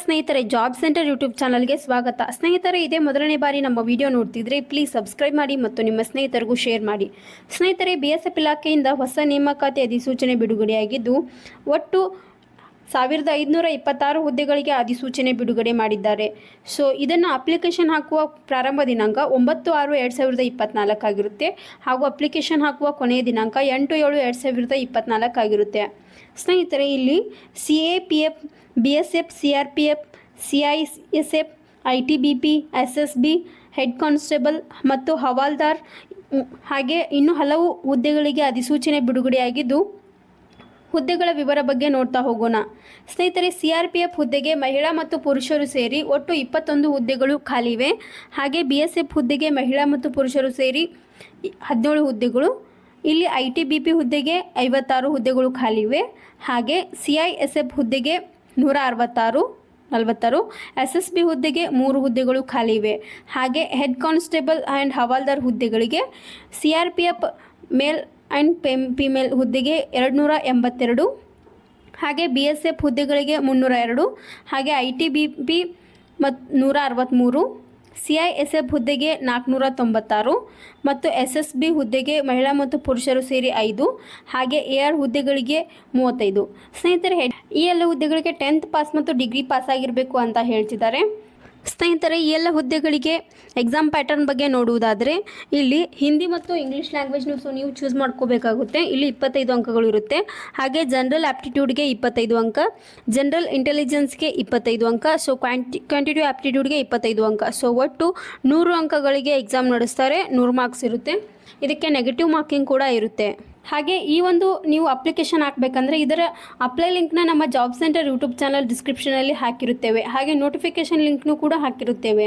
ಸ್ನೇಹಿತರೆ, job centre YouTube ಚಾನಲ್ಗೆ ಸ್ವಾಗತ. ಸ್ನೇಹಿತರೆ, ಇದೇ ಮೊದಲನೇ ಬಾರಿ ನಮ್ಮ ವಿಡಿಯೋ ನೋಡ್ತಿದ್ರೆ ಪ್ಲೀಸ್ ಸಬ್ಸ್ಕ್ರೈಬ್ ಮಾಡಿ ಮತ್ತು ನಿಮ್ಮ ಸ್ನೇಹಿತರಿಗೂ ಶೇರ್ ಮಾಡಿ. ಸ್ನೇಹಿತರೆ, BSF ಇಲಾಖೆಯಿಂದ ಹೊಸ ನೇಮಕಾತಿ ಅಧಿಸೂಚನೆ ಬಿಡುಗಡೆಯಾಗಿದ್ದು ಒಟ್ಟು 1526 ಹುದ್ದೆಗಳಿಗೆ ಅಧಿಸೂಚನೆ ಬಿಡುಗಡೆ ಮಾಡಿದ್ದಾರೆ. ಸೊ ಇದನ್ನು ಅಪ್ಲಿಕೇಶನ್ ಹಾಕುವ ಪ್ರಾರಂಭ ದಿನಾಂಕ 9/6/2024 ಆಗಿರುತ್ತೆ ಹಾಗೂ ಅಪ್ಲಿಕೇಶನ್ ಹಾಕುವ ಕೊನೆಯ ದಿನಾಂಕ 8/7/2024 ಆಗಿರುತ್ತೆ. ಸ್ನೇಹಿತರೆ, ಇಲ್ಲಿ CAPF, BSF, CRPF, CISF, ITBP, SSB, head constable ಮತ್ತು ಹವಾಲ್ದಾರ್ ಹಾಗೆ ಇನ್ನೂ ಹಲವು ಹುದ್ದೆಗಳಿಗೆ ಅಧಿಸೂಚನೆ ಬಿಡುಗಡೆಯಾಗಿದ್ದು ಹುದ್ದೆಗಳ ವಿವರ ಬಗ್ಗೆ ನೋಡ್ತಾ ಹೋಗೋಣ. ಸ್ನೇಹಿತರೆ, CRPF ಹುದ್ದೆಗೆ ಮಹಿಳಾ ಮತ್ತು ಪುರುಷರು ಸೇರಿ ಒಟ್ಟು 21 ಹುದ್ದೆಗಳು ಖಾಲಿವೆ. ಹಾಗೆ BSF ಹುದ್ದೆಗೆ ಮಹಿಳಾ ಮತ್ತು ಪುರುಷರು ಸೇರಿ 17 ಹುದ್ದೆಗಳು. ಇಲ್ಲಿ ITBP ಹುದ್ದೆಗೆ 56 ಹುದ್ದೆಗಳು ಖಾಲಿವೆ. ಹಾಗೆ CISF ಹುದ್ದೆಗೆ 146, SSB ಹುದ್ದೆಗೆ 3 ಹುದ್ದೆಗಳು ಖಾಲಿವೆ. ಹಾಗೆ ಹೆಡ್ ಕಾನ್ಸ್ಟೇಬಲ್ ಆ್ಯಂಡ್ ಹವಾಲ್ದಾರ್ ಹುದ್ದೆಗಳಿಗೆ CRPF ಮೇಲ್ ಆ್ಯಂಡ್ ಫಿಮೇಲ್ ಹುದ್ದೆಗೆ 282, ಹಾಗೆ BSF ಹುದ್ದೆಗಳಿಗೆ 302, ಹಾಗೆ ITBP 163, CISF ಹುದ್ದೆಗೆ 496 ಮತ್ತು SSB ಹುದ್ದೆಗೆ ಮಹಿಳಾ ಮತ್ತು ಪುರುಷರು ಸೇರಿ 5, ಹಾಗೆ AR ಹುದ್ದೆಗಳಿಗೆ 35. ಸ್ನೇಹಿತರೆ, ಈ ಎಲ್ಲ ಹುದ್ದೆಗಳಿಗೆ 10th ಪಾಸ್ ಮತ್ತು ಡಿಗ್ರಿ ಪಾಸ್ ಆಗಿರಬೇಕು ಅಂತ ಹೇಳ್ತಿದ್ದಾರೆ. ಸ್ನೇಹಿತರೆ, ಈ ಎಲ್ಲ ಹುದ್ದೆಗಳಿಗೆ ಎಕ್ಸಾಮ್ ಪ್ಯಾಟರ್ನ್ ಬಗ್ಗೆ ನೋಡುವುದಾದರೆ ಇಲ್ಲಿ ಹಿಂದಿ ಮತ್ತು ಇಂಗ್ಲೀಷ್ ಲ್ಯಾಂಗ್ವೇಜ್ನು ನೀವು ಚೂಸ್ ಮಾಡ್ಕೋಬೇಕಾಗುತ್ತೆ. ಇಲ್ಲಿ 25 ಅಂಕಗಳು ಇರುತ್ತೆ. ಹಾಗೆ ಜನರಲ್ ಆಪ್ಟಿಟ್ಯೂಡ್ಗೆ 25 ಅಂಕ, ಜನರಲ್ ಇಂಟೆಲಿಜೆನ್ಸ್ಗೆ 25 ಅಂಕ, ಸೊ ಕ್ವಾಂಟಿಟಿವ್ ಆಪ್ಟಿಟ್ಯೂಡ್ಗೆ 25 ಅಂಕ. ಸೊ ಒಟ್ಟು 100 ಅಂಕಗಳಿಗೆ ಎಕ್ಸಾಮ್ ನಡೆಸ್ತಾರೆ. 100 ಮಾರ್ಕ್ಸ್ ಇರುತ್ತೆ. ಇದಕ್ಕೆ ನೆಗೆಟಿವ್ ಮಾರ್ಕಿಂಗ್ ಕೂಡ ಇರುತ್ತೆ. ಹಾಗೆ ಈ ಒಂದು ನೀವು ಅಪ್ಲಿಕೇಶನ್ ಹಾಕಬೇಕಂದ್ರೆ ಇದರ ಅಪ್ಲೈ ಲಿಂಕ್ನ ನಮ್ಮ ಜಾಬ್ ಸೆಂಟರ್ ಯೂಟ್ಯೂಬ್ ಚಾನಲ್ ಡಿಸ್ಕ್ರಿಪ್ಷನಲ್ಲಿ ಹಾಕಿರುತ್ತೇವೆ. ಹಾಗೆ ನೋಟಿಫಿಕೇಷನ್ ಲಿಂಕ್ನೂ ಕೂಡ ಹಾಕಿರುತ್ತೇವೆ.